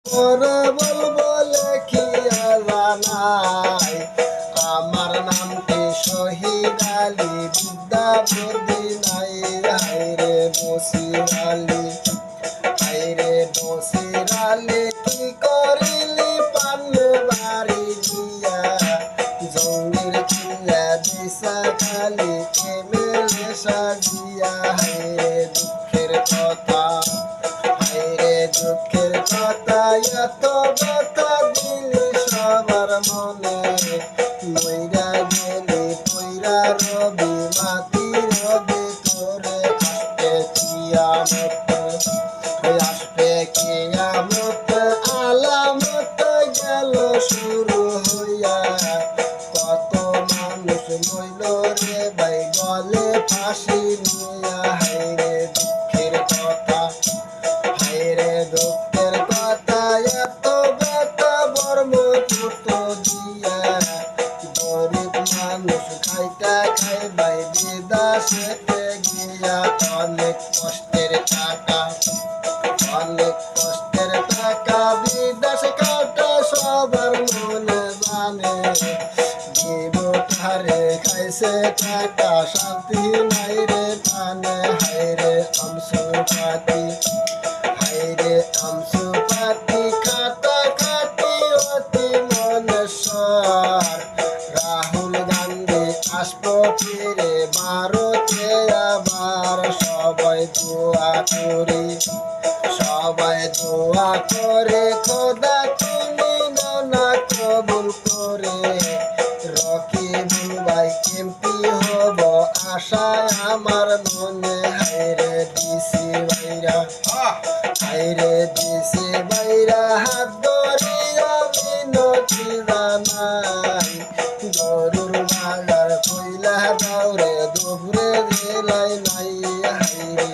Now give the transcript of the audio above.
ওরে বলবো লেখিয়া জানাই আমার নামটি শহীদ আলী বিদ্যা বুদ্ধি নাই হায়রে বসির আলী হায়রে বসির আলী কি করিলি পান বাড়ি দিয়া জঙ্গির কিল্লা দিশা খালি কেমেলে সাজিয়া হায়রে দুঃখের কথা হায়রে দুঃখের কথা এত ব্যথা দিলি সবার মনে মইরা গেলি পইরা রবি মাটি রবি তোরে আসবে কিয়ামত আলামত গেল শুরু হইয়া কত মানুষ মইল রে ভাই গলে ফাঁসি নিয়া হায়রে দুঃখের কথা হায়রে দুঃখের কথা এত ব্যথা বর্ম দুটো দিয়া গরিব মানুষ খাইটা খাইবাই বিদেশেতে গিয়া অনেক কষ্টের টাকা অনেক কষ্টের টাকা বিদেশ কাটা সবার মনে জানে জীবটারে খাইছে টাকা শান্তি নাই রে প্রাণে হায়রে আমসুপাতি হায়রে আমসুপাতি খাটা খাটি অতি মনেশ্বর রাহুল গান্ধী আসবো ফিরে ভারতে আবার সবাই দোয়া করে খোদা তুমি না কবুল করে রকিবুল ভাই এমপি হব আশায় আমার মনে হায়রে ডিসি ভাইরা হাত ধরিয়া মিনতি জানাই গরুর বাজার কইলা দাওরে দুপুরে জেলাই নাই হায়রে